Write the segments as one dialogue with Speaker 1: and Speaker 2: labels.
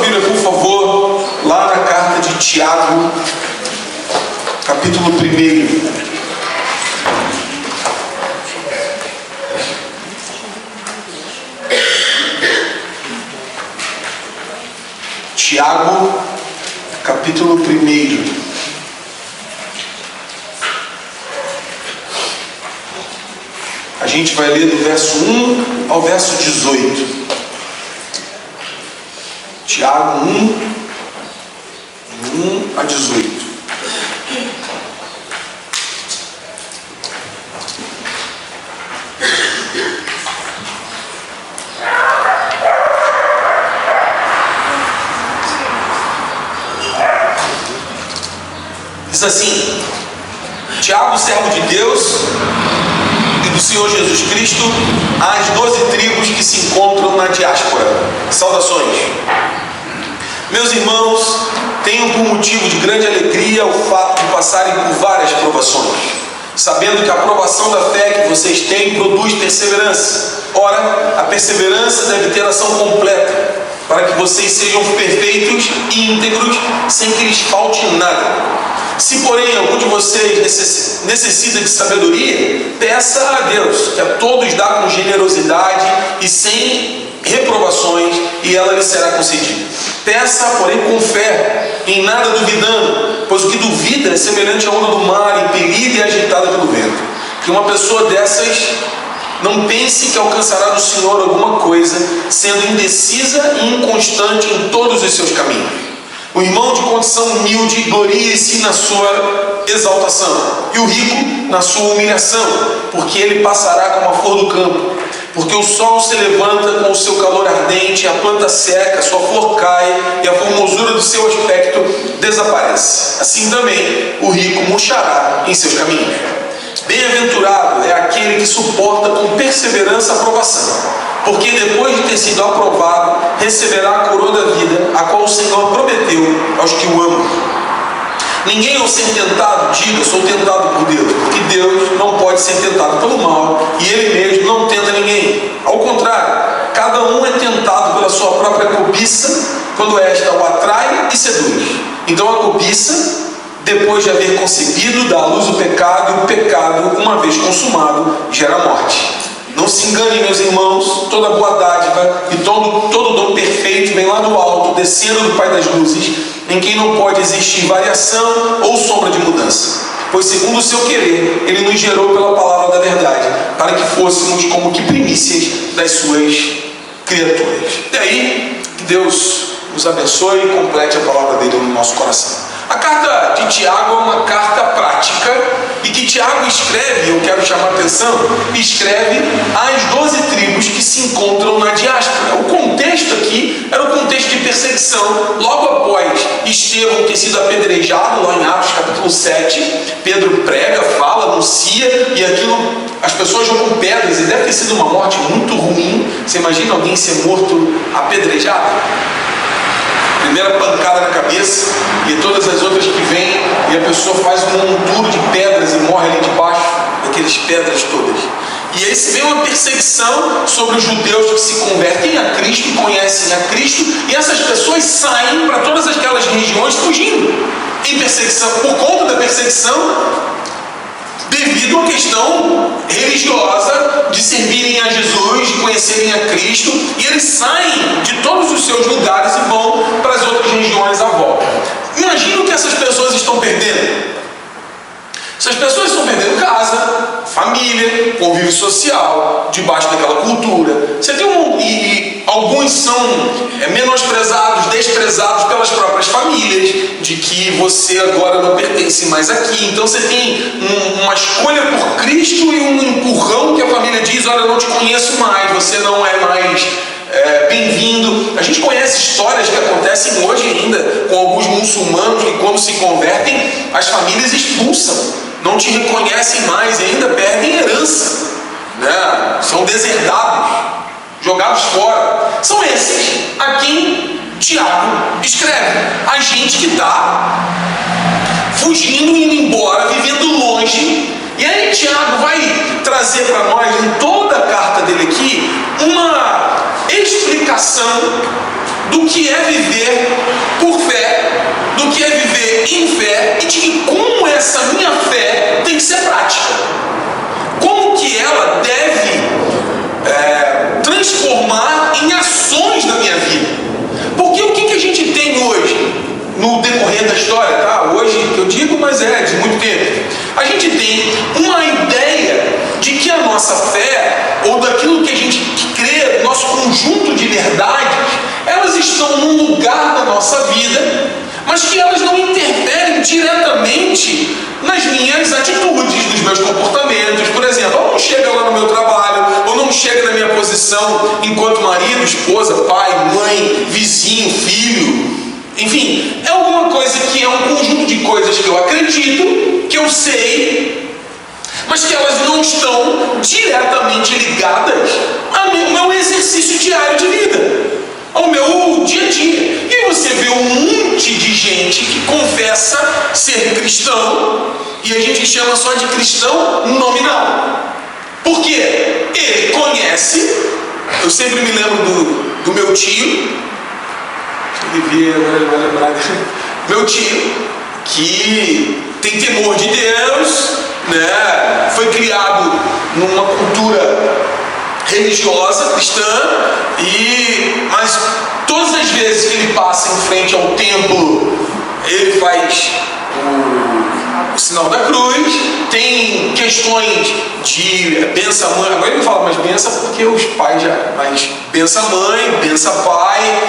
Speaker 1: Bíblia, por favor, lá na carta de Tiago, capítulo 1. Tiago, capítulo 1. A gente vai ler do verso 1 ao verso 18. Tiago 1, 1 a 18. Diz assim: Tiago, servo de Deus e do Senhor Jesus Cristo, às 12 tribos que se encontram na diáspora. Saudações. Meus irmãos, tenho por motivo de grande alegria o fato de passarem por várias provações, sabendo que a provação da fé que vocês têm produz perseverança. Ora, a perseverança deve ter ação completa, para que vocês sejam perfeitos e íntegros, sem que lhes falte nada. Se, porém, algum de vocês necessita de sabedoria, peça a Deus, que a todos dá com generosidade e sem reprovações, e ela lhe será concedida. Peça, porém, com fé, em nada duvidando, pois o que duvida é semelhante à onda do mar, impelida e agitada pelo vento. Que uma pessoa dessas não pense que alcançará do Senhor alguma coisa, sendo indecisa e inconstante em todos os seus caminhos. O irmão de condição humilde glorie-se na sua exaltação, e o rico na sua humilhação, porque ele passará como a flor do campo. Porque o sol se levanta com o seu calor ardente, a planta seca, sua flor cai, e a formosura do seu aspecto desaparece. Assim também o rico murchará em seus caminhos. Bem-aventurado é aquele que suporta com perseverança a provação, porque depois de ter sido aprovado, receberá a coroa da vida, a qual o Senhor prometeu aos que o amam. Ninguém, ao ser tentado, diga: sou tentado por Deus, porque Deus não pode ser tentado pelo mal, e Ele mesmo não tenta ninguém. Ao contrário, cada um é tentado pela sua própria cobiça, quando esta o atrai e seduz. Então a cobiça, depois de haver concebido, dá à luz o pecado, e o pecado, uma vez consumado, gera morte. Não se enganem, meus irmãos, toda boa dádiva e todo dom perfeito vem lá do alto, descendo do Pai das luzes, em quem não pode existir variação ou sombra de mudança. Pois segundo o seu querer, Ele nos gerou pela palavra da verdade, para que fôssemos como que primícias das suas criaturas. E aí, que Deus nos abençoe e complete a palavra dele no nosso coração. A carta de Tiago é uma carta prática, e que Tiago escreve, eu quero chamar a atenção, escreve às 12 tribos que se encontram na diáspora. O contexto aqui era o contexto de perseguição. Logo após Estevão ter sido apedrejado, lá em Atos capítulo 7, Pedro prega, fala, anuncia, e aquilo, as pessoas jogam pedras, e deve ter sido uma morte muito ruim. Você imagina alguém ser morto apedrejado? Primeira pancada na cabeça, e todas as outras que vêm, e a pessoa faz um monturo de pedras e morre ali debaixo daquelas pedras todas. E aí se vê uma perseguição sobre os judeus que se convertem a Cristo, conhecem a Cristo, e essas pessoas saem para todas aquelas regiões fugindo em perseguição, por conta da perseguição, devido à questão religiosa de servirem a Jesus, de conhecerem a Cristo, e eles saem de todos os seus lugares e vão para as outras regiões à volta. Imagina o que essas pessoas estão perdendo. Essas pessoas estão perdendo casa, família, convívio social, debaixo daquela cultura. Você tem e alguns são menosprezados, desprezados pelas próprias famílias, de que você agora não pertence mais aqui. Então você tem uma escolha por Cristo e um empurrão que a família diz: olha, eu não te conheço mais, você não é mais bem-vindo. A gente conhece histórias que acontecem hoje ainda com alguns muçulmanos que, quando se convertem, as famílias expulsam, não te reconhecem mais e ainda perdem herança, né? São deserdados, jogados fora. São esses a quem Tiago escreve. A gente que está fugindo, indo embora, vivendo longe. E aí Tiago vai trazer para nós, em toda a carta dele aqui, uma explicação do que é viver por fé, do que é viver em fé, e de que como essa minha fé tem que ser prática. Como que ela deve transformar em ações na minha vida. Porque o que a gente tem hoje, no decorrer da história, tá? Hoje eu digo, mas é de muito tempo. A gente tem uma ideia de que a nossa fé, ou daquilo que a gente crê, nosso conjunto de verdades, elas estão num lugar da nossa vida, mas que elas não interferem diretamente nas minhas atitudes, nos meus comportamentos. Por exemplo, ou não chega lá no meu trabalho, ou não chega na minha posição enquanto marido, esposa, pai, mãe, vizinho, filho. Enfim, é alguma coisa que é um conjunto de coisas que eu acredito, que eu sei, mas que elas não estão diretamente ligadas ao meu exercício diário de vida, ao meu dia a dia. E aí você vê um monte de gente que confessa ser cristão, e a gente chama só de cristão nominal. Por quê? Ele conhece, eu sempre me lembro do meu tio, meu tio, que tem temor de Deus, né? Foi criado numa cultura religiosa, cristã, mas todas as vezes que ele passa em frente ao templo, ele faz o sinal da cruz. Tem questões de benção mãe, agora ele não fala mais benção porque os pais já, mas benção mãe, benção pai,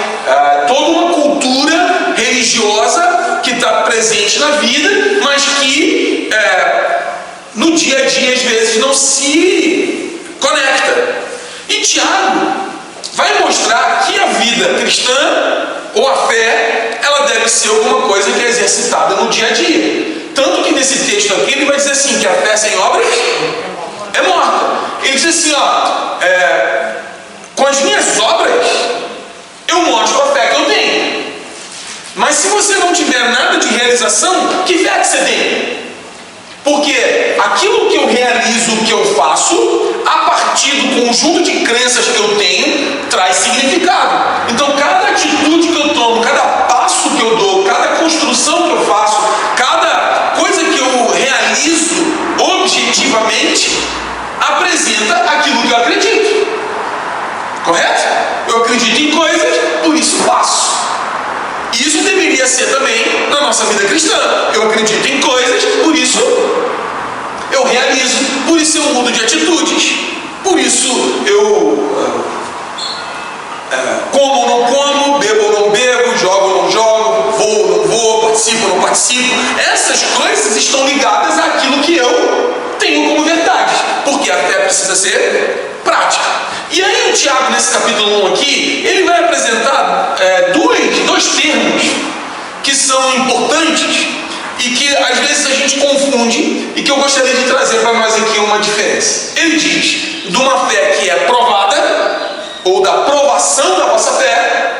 Speaker 1: toda uma cultura religiosa que está presente na vida, mas que no dia a dia às vezes não se conecta. E Tiago vai mostrar que a vida cristã, ou a fé, ela deve ser alguma coisa que é exercitada no dia a dia. Tanto que nesse texto aqui ele vai dizer assim, que a fé sem obras é morta. Ele diz assim, com as minhas obras eu mostro a fé que eu tenho. Mas se você não tiver nada de realização, que fé que você tem? Porque aquilo que eu realizo, o que eu faço, a partir do conjunto de crenças que eu tenho, traz significado. Então cada atitude que eu tomo, cada passo que eu dou, cada construção que eu faço, cada coisa que eu realizo objetivamente, apresenta aquilo que eu acredito. Correto? Eu acredito em coisas, por isso faço. Isso deveria ser também na nossa vida cristã. Eu acredito em coisas, por isso eu realizo, por isso eu mudo de atitudes, por isso eu como ou não como, bebo ou não bebo, jogo ou não jogo, vou ou não vou, participo ou não participo. Essas coisas estão ligadas àquilo que eu tenho como verdade, porque a fé precisa ser prática. E aí o Tiago, nesse capítulo 1 aqui, ele vai apresentar dois termos que são importantes e que às vezes a gente confunde, e que eu gostaria de trazer para nós aqui uma diferença. Ele diz de uma fé que é provada, ou da provação da vossa fé,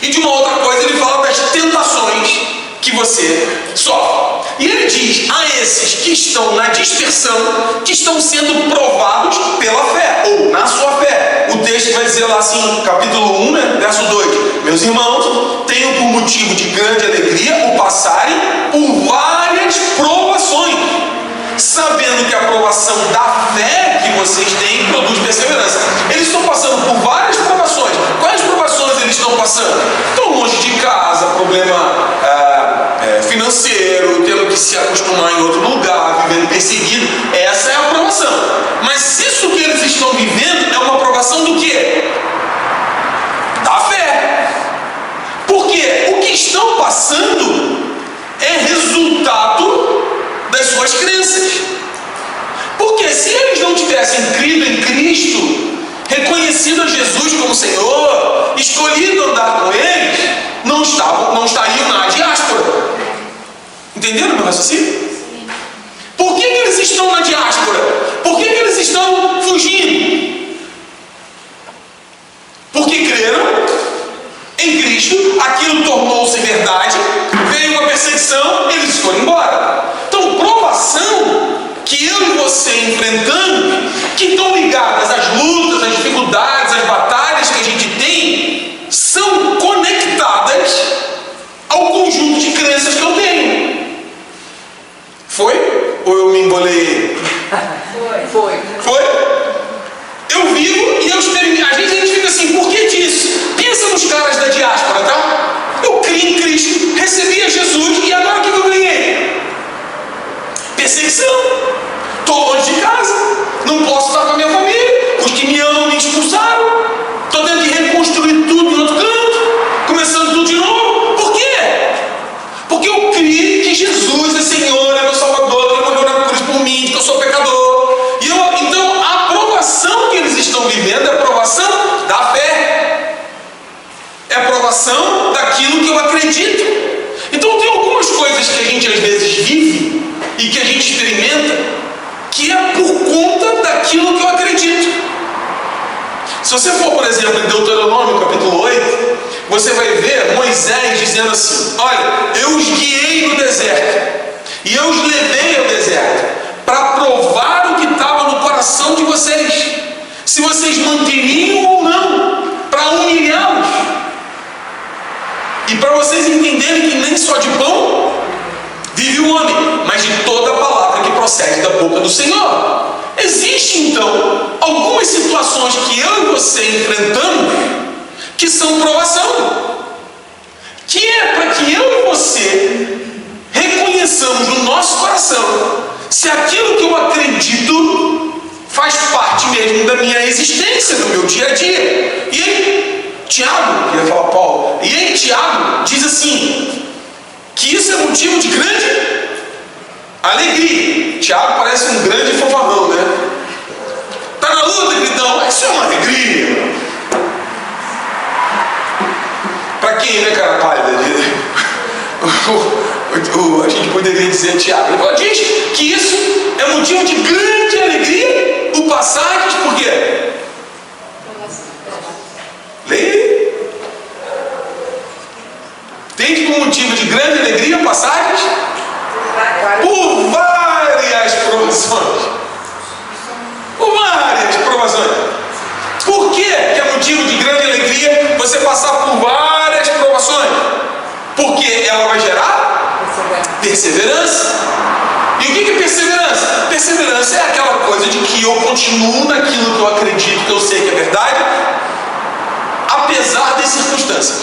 Speaker 1: e de uma outra coisa ele fala das tentações que você sofre. E ele diz a esses que estão na dispersão, que estão sendo provados pela fé, ou na sua fé. O texto vai dizer lá assim, capítulo 1, né, verso 2: meus irmãos, tenham por motivo de grande alegria o passarem por várias provações, sabendo que a provação da fé que vocês têm produz perseverança. Eles estão passando por várias provações. Quais provações eles estão passando? Estão longe de casa, problema financeiro, tendo que se acostumar em outro lugar, vivendo perseguido. Essa é a aprovação. Mas isso que eles estão vivendo é uma aprovação do quê? Da fé. Porque o que estão passando é resultado das suas crenças. Porque se eles não tivessem crido em Cristo, reconhecido a Jesus como Senhor, escolhido andar com eles, não estariam na diáspora. Entenderam meu raciocínio? Por que eles estão na diáspora? Por que eles estão fugindo? Porque creram em Cristo, aquilo tornou-se verdade, veio uma perseguição, eles foram embora. Então, provação que eu e você enfrentamos, que estão ligadas às lutas, às dificuldades, às batalhas que a gente tem, são condições da diáspora, tá? Eu criei em Cristo, recebi a Jesus e agora o que eu ganhei? Perseguição. Estou longe de casa, não posso estar com a minha família, os que me amam me expulsaram, estou tendo que reconstruir tudo em outro canto, começando tudo de novo. Por quê? Porque eu criei que Jesus é Senhor, é meu Salvador, que Ele morreu na cruz por mim, que eu sou pecador. Então a aprovação que eles estão vivendo é a aprovação da fé, é a aprovação daquilo que eu acredito. Então tem algumas coisas que a gente às vezes vive e que a gente experimenta que é por conta daquilo que eu acredito. Se você for, por exemplo, em Deuteronômio capítulo 8, você vai ver Moisés dizendo assim: olha, eu os guiei no deserto e eu os levei ao deserto para provar o que estava no coração de vocês, se vocês manteriam ou não, para humilhá-los e para vocês entenderem que nem só de pão vive o homem, mas de toda a palavra que procede da boca do Senhor. Existem então algumas situações que eu e você enfrentamos que são provação, que é para que eu e você reconheçamos no nosso coração se aquilo que eu acredito faz parte mesmo da minha existência, do meu dia a dia. E aí, Tiago, eu ia falar Paulo, e aí Tiago diz assim, que isso é motivo de grande alegria. Tiago parece um grande fanfarrão, né? Tá na luta, gritão, isso é uma alegria. Para quem, né, cara pálida? A gente poderia dizer Tiago. Ele diz que isso é motivo de grande alegria, o passagens, por quê? Leia. Tem como motivo de grande alegria passagens? Por várias provações. Por várias provações. Por que é motivo de grande alegria você passar por várias provações? Porque ela vai gerar perseverança. E o que é perseverança? Perseverança é aquela coisa de que eu continuo naquilo que eu acredito, que eu sei que é verdade, apesar das circunstâncias.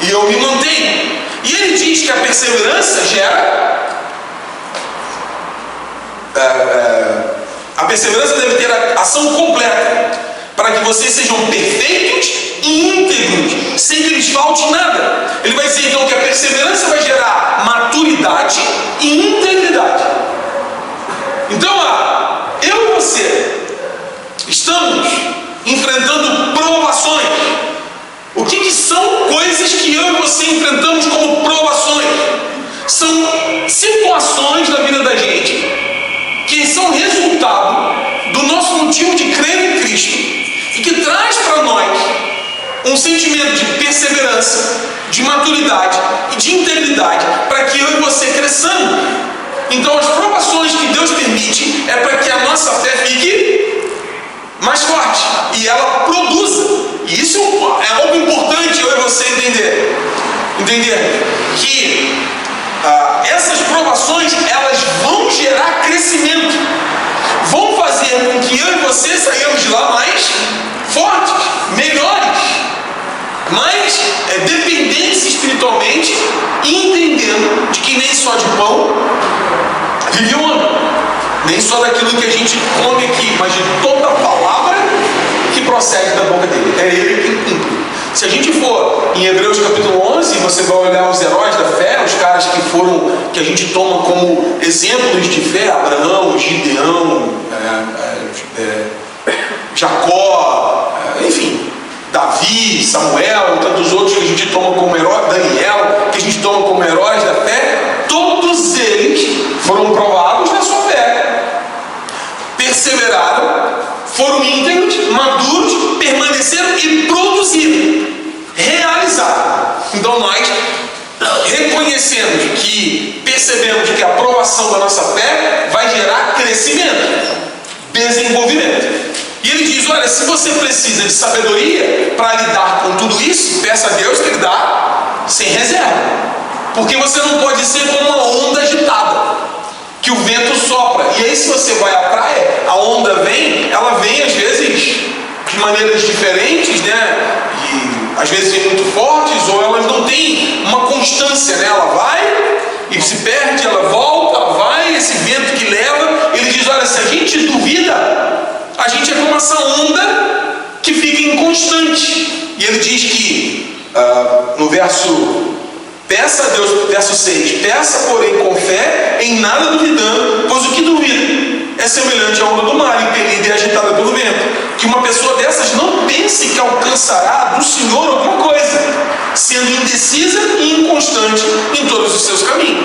Speaker 1: E eu me mantenho. E ele diz que a perseverança gera... a perseverança deve ter a ação completa, para que vocês sejam perfeitos e íntegros, sem que lhes falte nada. Ele vai dizer então que a perseverança vai gerar maturidade e integridade. Então, eu e você estamos enfrentando provações. O que são coisas que eu e você enfrentamos como provações? São situações na vida da gente que são resultado do nosso motivo de crer em Cristo e que traz para nós um sentimento de perseverança, de maturidade e de integridade para que eu e você cresçamos. Então as provações que Deus permite é para que a nossa fé fique mais forte e ela produza. E isso é algo importante eu e você entender que essas provações elas vão gerar crescimento, vão fazer com que eu e você saiamos de lá mais fortes, melhores, mais dependentes espiritualmente, entendendo de que nem só de pão vive o homem, nem só daquilo que a gente come aqui, mas de toda a palavra que procede da boca dele. É ele que cumpre. Se a gente for em Hebreus capítulo 11, você vai olhar os heróis da fé, os caras que a gente toma como exemplos de fé: Abraão, Gideão, Jacó, enfim, Davi, Samuel, tantos outros que a gente toma como herói, Daniel, que a gente toma como heróis da fé. Todos eles foram provados na sua fé, perseveraram, foram íntegros, maduros, permaneceram e produziram, realizaram. Então nós reconhecemos que, percebemos que a aprovação da nossa fé vai gerar crescimento, desenvolvimento. E ele diz: olha, se você precisa de sabedoria para lidar com tudo isso, peça a Deus que Ele dá sem reserva. Porque você não pode ser como uma onda agitada, que o vento sopra. E aí, se você vai à praia, a onda vem, ela vem às vezes de maneiras diferentes, né? E às vezes são muito fortes, ou elas não têm uma constância, né? Ela vai e se perde, ela volta, vai, esse vento que leva. Ele diz, olha, se a gente duvida, a gente é como essa onda que fica inconstante. E ele diz que no peça a Deus, verso 6, peça porém com fé, em nada duvidando, pois o que duvida é semelhante à onda do mar, impelida e agitada pelo vento. Que uma pessoa dessas não pense que alcançará do Senhor alguma coisa, sendo indecisa e inconstante em todos os seus caminhos.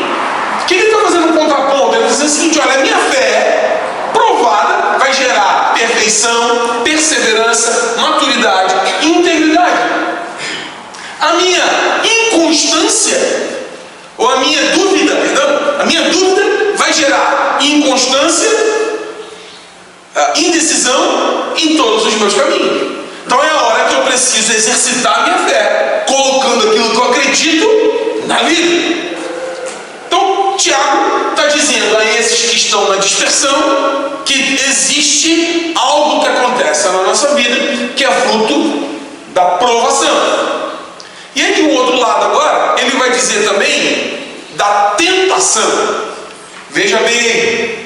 Speaker 1: O que ele está fazendo um contraponto? Ele está dizendo o seguinte, olha, a minha fé provada vai gerar perfeição, perseverança, maturidade e integridade. A minha inconstância, ou a minha dúvida, vai gerar inconstância, indecisão em todos os meus caminhos. Então é a hora que eu preciso exercitar a minha fé, colocando aquilo que eu acredito na vida. Então Tiago está dizendo a esses que estão na dispersão que existe algo que acontece na nossa vida que é fruto da provação. E aí do outro lado agora, ele vai dizer também da tentação. Veja bem,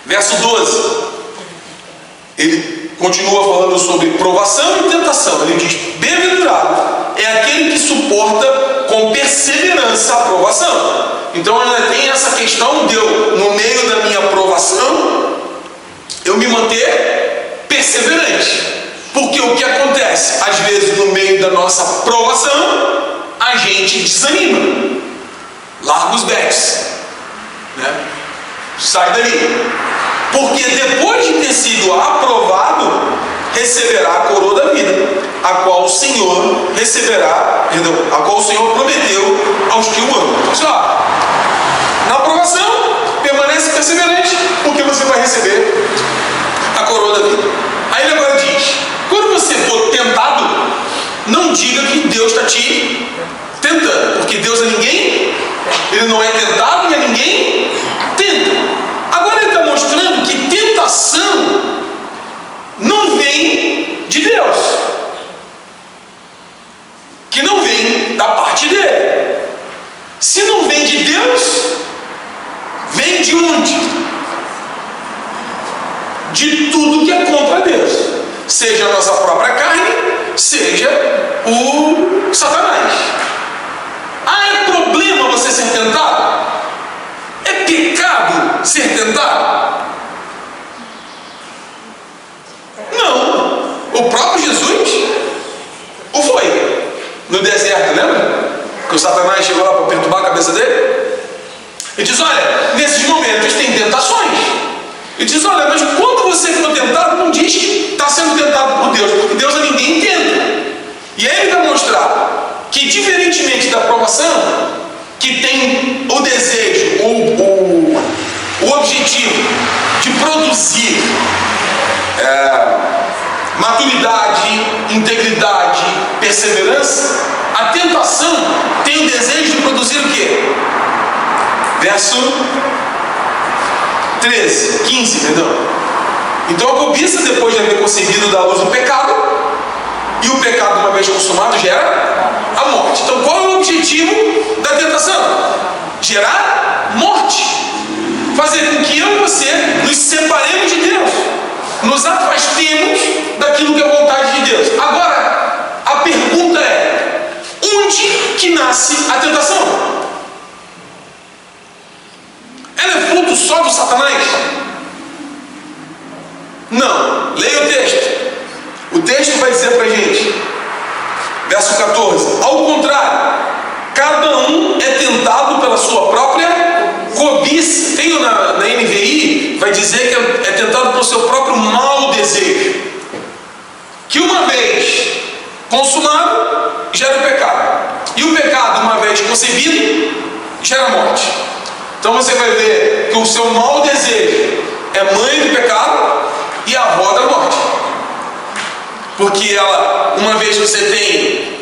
Speaker 1: verso 12. Ele continua falando sobre provação e tentação. Ele diz, bem-aventurado é aquele que suporta com perseverança a provação. Então ainda tem essa questão de eu, no meio da minha provação, eu me manter perseverante. Porque o que acontece? Às vezes no meio da nossa provação, a gente desanima. Larga os becos, né? Sai dali. Porque depois de ter sido aprovado, receberá a coroa da vida, a qual o Senhor prometeu aos que o amam. Só, na aprovação, permanece perseverante, porque você vai receber a coroa da vida. Aí ele agora diz, quando você for tentado, não diga que Deus está te tentando, porque Deus é ninguém, Ele não é tentado e a ninguém tenta. Agora ele está mostrando que tentação não vem de Deus, que não vem da parte dele. Se não vem de Deus, vem de onde? De tudo que é contra Deus, seja a nossa própria carne, seja o Satanás. É problema você ser tentado? É pecado ser tentado? Não. O próprio Jesus o foi no deserto, lembra? Que o Satanás chegou lá para perturbar a cabeça dele. Ele diz, olha, nesses momentos tem tentações. Ele diz, olha, mas quando você for tentado, não diz que está sendo tentado por Deus, porque Deus a ninguém tenta. E aí ele vai mostrar que, diferentemente da provação, que tem o desejo, o objetivo de produzir maturidade, integridade, perseverança, a tentação tem o desejo de produzir o quê? Verso 15, perdão. Então a cobiça, depois de haver concebido, dá à luz o pecado, e o pecado, uma vez consumado, gera a morte. Então qual é o objetivo da tentação? Gerar morte. Fazer com que eu e você nos separemos de Deus, nos afastemos daquilo que é a vontade de Deus. Agora, a pergunta é, onde que nasce a tentação? Ela é fruto só do Satanás? Não. Leia o texto. O texto vai dizer para a gente, verso 14, ao contrário, cada um é tentado pela sua própria cobiça. Tem na NVI, vai dizer que é tentado pelo seu próprio mau desejo, que uma vez consumado, gera o pecado. E o pecado, uma vez concebido, gera morte. Então você vai ver que o seu mau desejo é mãe do pecado e avó da morte. Porque ela, uma vez que você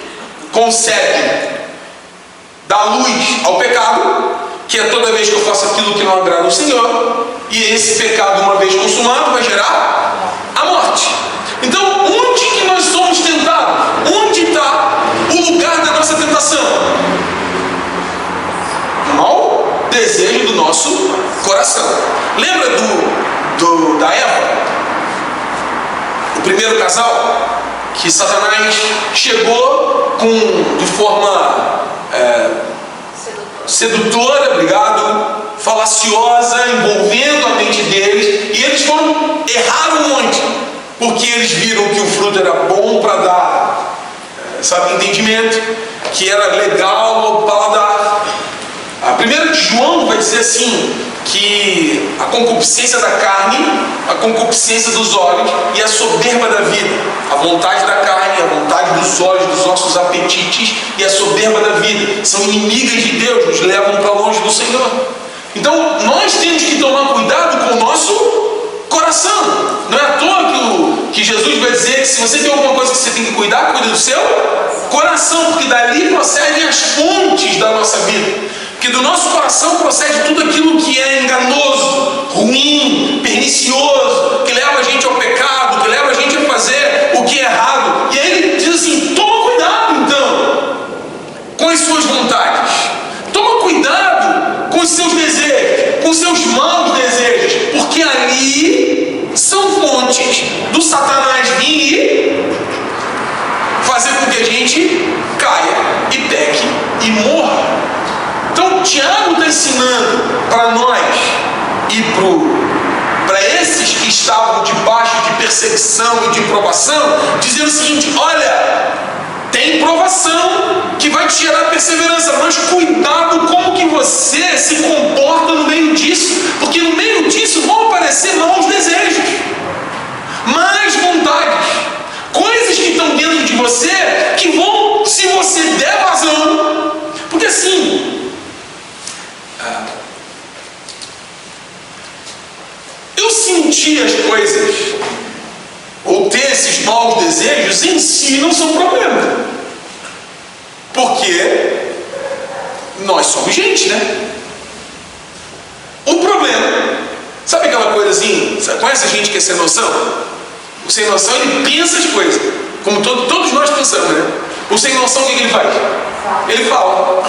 Speaker 1: concebe, dá luz ao pecado, que é toda vez que eu faço aquilo que não agrada ao Senhor, e esse pecado, uma vez consumado, vai gerar a morte. Então, onde que nós somos tentados? Onde está desejo do nosso coração. Lembra da Eva? O primeiro casal? Que Satanás chegou de forma sedutora, falaciosa, envolvendo a mente deles, e eles erraram um monte, porque eles viram que o fruto era bom para dar, entendimento, que era legal ao paladar. A primeira de João vai dizer assim, que a concupiscência da carne, a concupiscência dos olhos e a soberba da vida, a vontade da carne, a vontade dos olhos, dos nossos apetites e a soberba da vida, são inimigas de Deus, nos levam para longe do Senhor. Então nós temos que tomar cuidado com o nosso coração. Não é à toa que Jesus vai dizer que se você tem alguma coisa que você tem que cuidar, cuida do seu coração, porque dali procedem as fontes da nossa vida. Porque do nosso coração procede tudo aquilo que é enganoso, ruim, pernicioso, que leva a gente ao pecado, que leva a gente a fazer o que é errado. E aí ele diz assim, toma cuidado então com as suas vontades. Toma cuidado com os seus desejos, com os seus maus desejos, porque ali são fontes do Satanás vir e fazer com que a gente caia e peque e morra. Então Tiago está ensinando para nós e para esses que estavam debaixo de perseguição e de provação, dizendo o seguinte: olha, tem provação que vai te gerar perseverança, mas cuidado como que você se comporta no meio disso, porque no meio disso vão aparecer maus desejos, más vontades, coisas que estão dentro de você que vão, se você der vazão, porque assim, eu sentir as coisas ou ter esses maus desejos em si não são problema, porque nós somos gente, né? O problema, sabe aquela coisa assim, conhece a gente que é sem noção? O sem noção, ele pensa as coisas como todos nós pensamos, né? O sem noção, o que ele faz? Ele fala.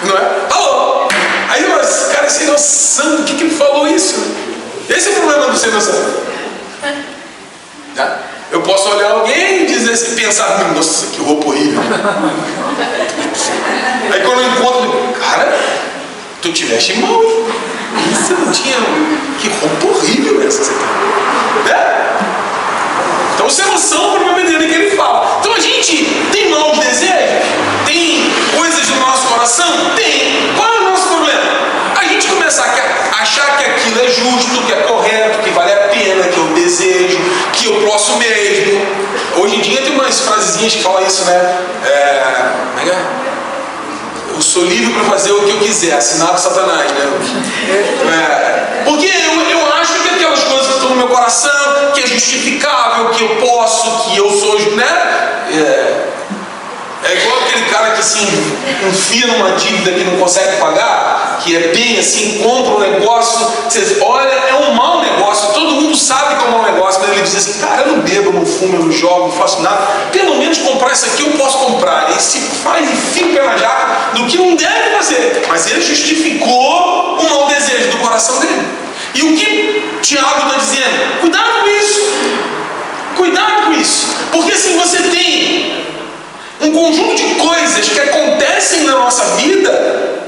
Speaker 1: Não é? Falou! Aí, mas, cara, sem noção, por que ele falou isso? Esse é o problema do sem noção. Tá? Eu posso olhar alguém e dizer assim, pensar, nossa, que roupa horrível. Aí quando eu encontro, cara, tu te veste mal, hein? Você não tinha. Que roupa horrível essa que você tem. Né? Então, sem noção, o problema dele é que ele fala. Então a gente tem maus desejos? Tem coisas no nosso coração? Tem. Qual é o nosso problema? A gente começar a achar que aquilo é justo, que é correto, que vale a pena, que eu desejo, que eu posso mesmo. Hoje em dia tem umas frasezinhas que falam isso, né? Eu sou livre para fazer o que eu quiser, assinado Satanás, né? Porque eu acho que aquelas coisas que estão no meu coração, que é justificável, que eu posso, que eu sou, né? É igual aquele cara que se enfia numa dívida que não consegue pagar, que é bem assim, compra um negócio, você olha, é um mau negócio, todo mundo sabe que é um mau negócio, mas ele diz assim, cara, eu não bebo, eu não fumo, eu não jogo, não faço nada, pelo menos comprar isso aqui eu posso comprar. E se faz e fica o pé na jaca do que não deve fazer, mas ele justificou o mau desejo do coração dele. E o que Tiago está dizendo? Cuidado com isso, cuidado com isso, porque assim você tem um conjunto de coisas que acontecem na nossa vida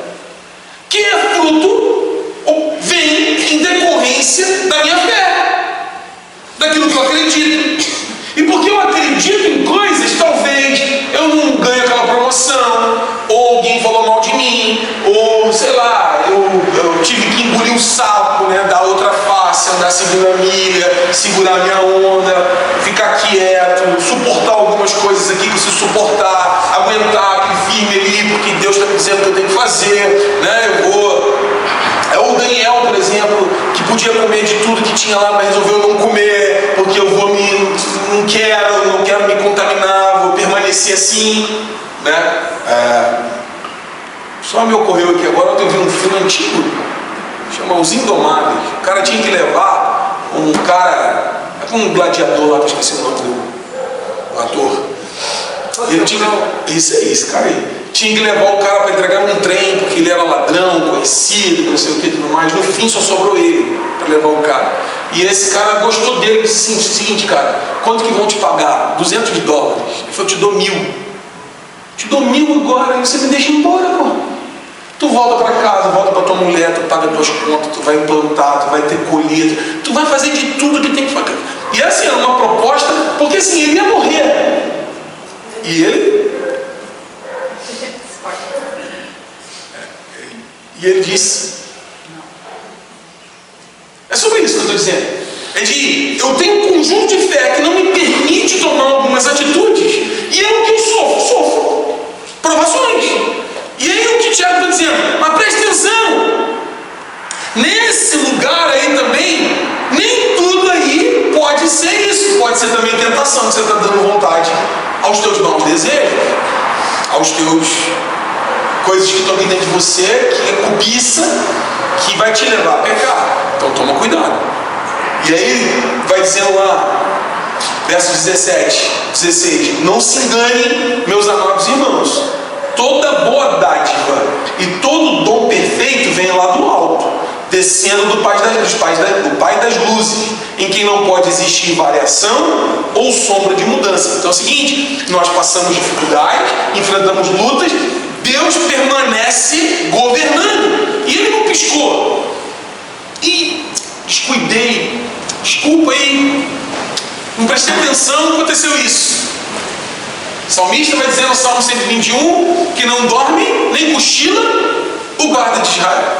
Speaker 1: que é fruto ou vem em decorrência da minha fé, daquilo que eu acredito. E porque eu acredito em coisas, talvez eu não ganhe aquela promoção, ou alguém falou mal de mim, ou sei lá, eu tive que engolir um sapo, né, da outra face, andar seguindo a milha, segurar minha onda, ficar quieto, suportar algumas coisas aqui que eu preciso suportar, aguentar aquele firme ali, porque Deus está me dizendo que eu tenho que fazer, né? Eu vou. É o Daniel, por exemplo, que podia comer de tudo que tinha lá, mas resolveu não comer, porque eu vou não quero me contaminar, vou permanecer assim, né? Só me ocorreu aqui agora, eu vi um filme antigo, chama Os Indomáveis. O cara tinha que levar um cara, um gladiador lá, que eu esqueci o nome do ator. Ele tinha, esse cara aí, tinha que levar o cara para entregar num trem, porque ele era ladrão, conhecido, não sei o que, tudo mais. No fim só sobrou ele para levar o cara. E esse cara gostou dele, disse assim, o seguinte, cara, quanto que vão te pagar? $200. Ele falou, eu te dou 1.000. Te dou 1.000 agora, e você me deixa embora, pô. Tu volta para casa, volta para tua mulher, tu paga tuas contas, tu vai implantar, tu vai ter colheita, tu vai fazer de tudo que tem que fazer. E assim, era uma proposta, porque assim, ele ia morrer. E ele disse, é sobre isso que eu estou dizendo. É de, eu tenho um conjunto de fé que não me permite tomar algumas atitudes, e eu que sofro provações. E aí o que Tiago está dizendo, mas preste atenção, nesse lugar aí também, nem tudo aí pode ser isso, pode ser também tentação, que você está dando vontade aos teus maus desejos, aos teus coisas que estão aqui dentro de você, que é cobiça, que vai te levar a pecar. Então toma cuidado. E aí vai dizendo lá, verso 17, 16, não se enganem, meus amados irmãos, toda boa dádiva e todo dom perfeito vem lá do alto, descendo do Pai das luzes, em quem não pode existir variação ou sombra de mudança. Então é o seguinte, nós passamos dificuldades, enfrentamos lutas, Deus permanece governando, e Ele não piscou. E descuidei, desculpa aí, não prestei atenção, aconteceu isso. O salmista vai dizer no Salmo 121 que não dorme nem cochila o guarda de Israel.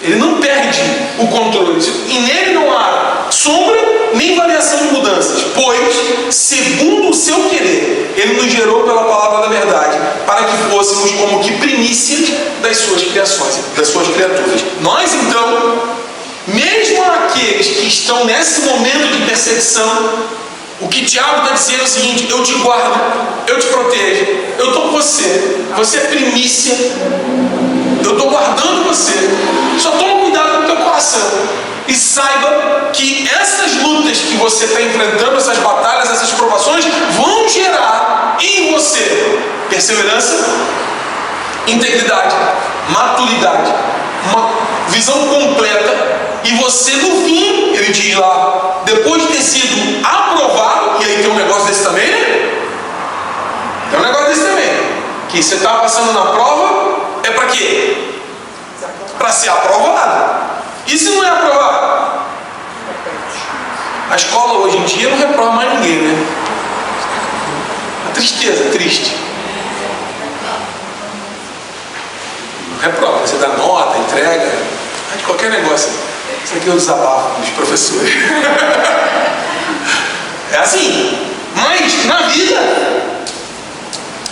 Speaker 1: Ele não perde o controle, e nele não há sombra nem variação de mudanças, pois, segundo o seu querer, Ele nos gerou pela palavra da verdade, para que fôssemos como que primícias das suas criações, das suas criaturas. Nós então, mesmo aqueles que estão nesse momento de perseguição, o que Tiago está dizendo é o seguinte, eu te guardo, eu te protejo, eu estou com você, você é primícia, eu estou guardando você, só toma cuidado com o teu coração, e saiba que essas lutas que você está enfrentando, essas batalhas, essas provações, vão gerar em você perseverança, integridade, maturidade, uma visão completa, e você no fim, ele diz lá, depois de ter sido aprovado, e aí tem um negócio desse também, né? Tem um negócio desse também, que você está passando na prova, é para quê? Para ser aprovado. E se não é aprovado? A escola hoje em dia não reprova mais ninguém, né? A tristeza, triste. Reprova, você dá nota, entrega, de qualquer negócio. Isso aqui é o desabafo dos professores. É assim. Mas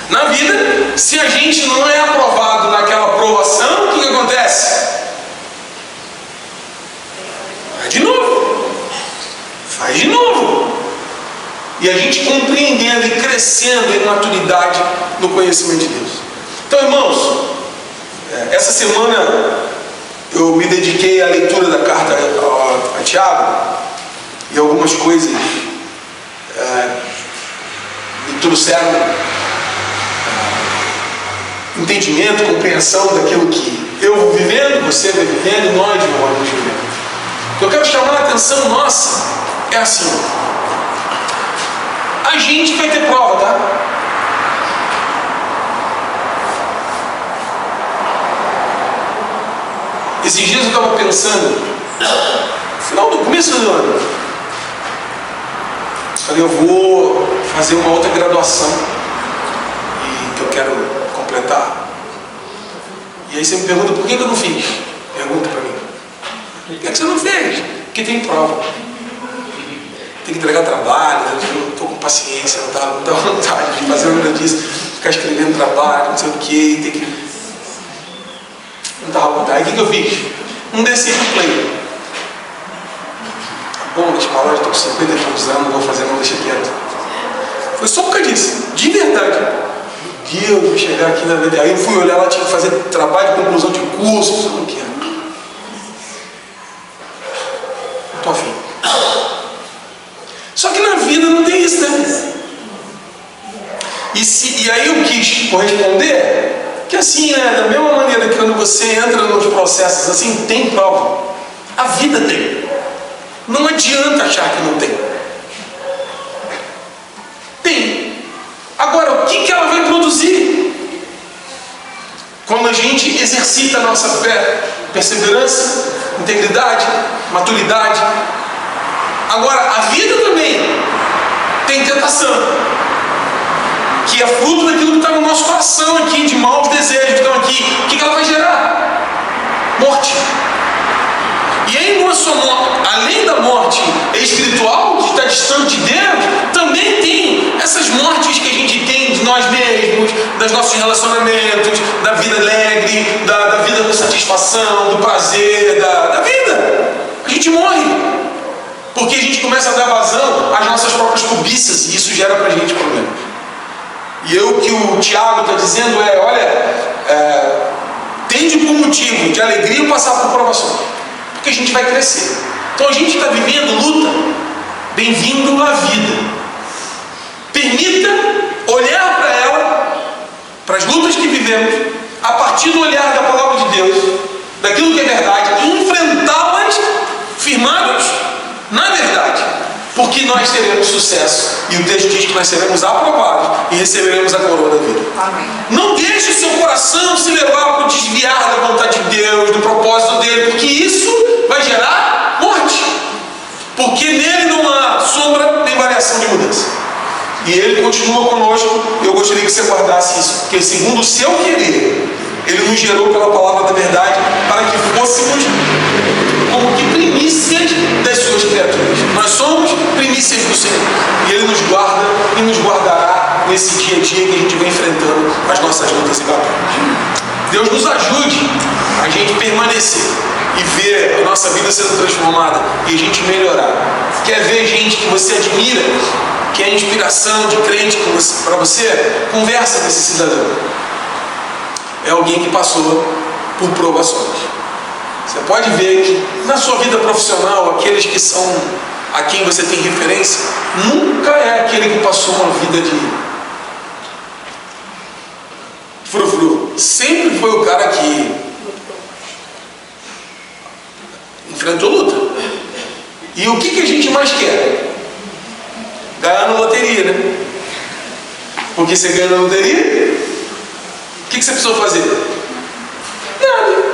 Speaker 1: na vida, se a gente não é aprovado naquela aprovação, o que acontece? Faz de novo. Faz de novo. E a gente compreendendo e crescendo em maturidade no conhecimento de Deus. Então, irmãos, essa semana eu me dediquei à leitura da carta a Tiago, e algumas coisas me trouxeram entendimento, compreensão daquilo que eu vou vivendo, você vai vivendo e nós vamos vivendo. O que eu quero chamar a atenção nossa é assim: a gente vai ter prova, tá? Esses dias eu estava pensando, no começo do ano, falei, eu vou fazer uma outra graduação e que eu quero completar. E aí você me pergunta, por que eu não fiz? Pergunta para mim. Por que você não fez? Porque tem prova. Tem que entregar trabalho, eu não estou com paciência, não dá vontade de fazer o que eu disse, ficar escrevendo trabalho, não sei o que, tem que... Não estava à vontade. Aí o que eu fiz? Não desci pro play. Tá bom, deixa eu falar, estou com 50 e poucos anos, não vou fazer, não, deixa quieto. Foi só por causa disso, de verdade. Deus, vou chegar aqui na vida. Aí eu fui olhar lá, tinha que fazer trabalho de conclusão de curso, não quero. Não estou afim. Só que na vida não tem isso, né? E aí eu quis corresponder Porque assim, né, da mesma maneira que quando você entra nos processos assim, tem prova. A vida tem. Não adianta achar que não tem. Tem. Agora, o que ela vai produzir? Quando a gente exercita a nossa fé, perseverança, integridade, maturidade. Agora, a vida também tem tentação, que é fruto daquilo que está no nosso coração aqui, de maus desejos que estão aqui. O que ela vai gerar? Morte. E aí, além da morte espiritual, de estar distante de Deus, também tem essas mortes que a gente tem de nós mesmos, dos nossos relacionamentos, da vida alegre, da vida com satisfação, do prazer, da vida. A gente morre, porque a gente começa a dar vazão às nossas próprias cobiças, e isso gera pra gente problemas. E o que o Tiago está dizendo é, olha, tende por motivo de alegria passar por provações, porque a gente vai crescer. Então a gente está vivendo luta. Bem-vindo à vida. Permita olhar para ela, para as lutas que vivemos, a partir do olhar da palavra de Deus, daquilo que é verdade, e enfrentá-las firmados na verdade, porque nós teremos sucesso. E o texto diz que nós seremos aprovados e receberemos a coroa da vida.
Speaker 2: Amém.
Speaker 1: Não deixe o seu coração se levar para desviar da vontade de Deus, do propósito dele, porque isso vai gerar morte. Porque nele não há sombra nem variação de mudança. E ele continua conosco. Eu gostaria que você guardasse isso, porque segundo o seu querer, ele nos gerou pela palavra da verdade para que fôssemos como que primícias das suas criaturas. Nós somos primícias do Senhor. E ele nos guarda e nos guardará nesse dia a dia que a gente vem enfrentando as nossas lutas e batalhas. Deus nos ajude a gente permanecer e ver a nossa vida sendo transformada e a gente melhorar. Quer ver gente que você admira, que é inspiração de crente para você? Conversa com esse cidadão. É alguém que passou por provações. Você pode ver que na sua vida profissional, aqueles que são a quem você tem referência, nunca é aquele que passou uma vida de frufru. Sempre foi o cara que enfrentou luta. E o que a gente mais quer? Ganhar na loteria, né? Porque você ganha na loteria, o que você precisou fazer? Nada.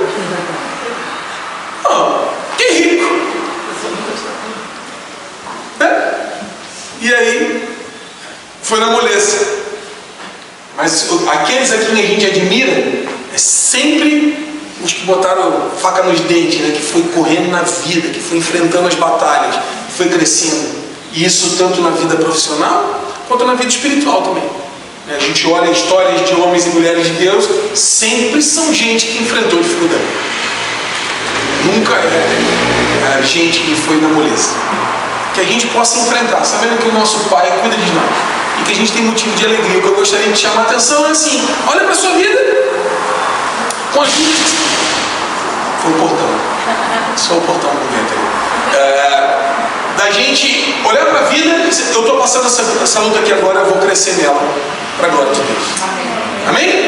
Speaker 1: Que rico. E aí, foi na moleza. Mas aqueles a quem a gente admira, é sempre os que botaram faca nos dentes, né? Que foi correndo na vida, que foi enfrentando as batalhas, que foi crescendo. E isso tanto na vida profissional, quanto na vida espiritual também. A gente olha histórias de homens e mulheres de Deus, sempre são gente que enfrentou dificuldade. Nunca é gente que foi na moleza. Que a gente possa enfrentar, sabendo que o nosso Pai cuida de nós e que a gente tem motivo de alegria. O que eu gostaria de chamar a atenção é assim: olha para a sua vida com a gente. Foi o portão. Só o portão do vento aí. Da gente olhar para a vida, eu estou passando essa luta aqui agora, eu vou crescer nela, para a glória de Deus. Amém?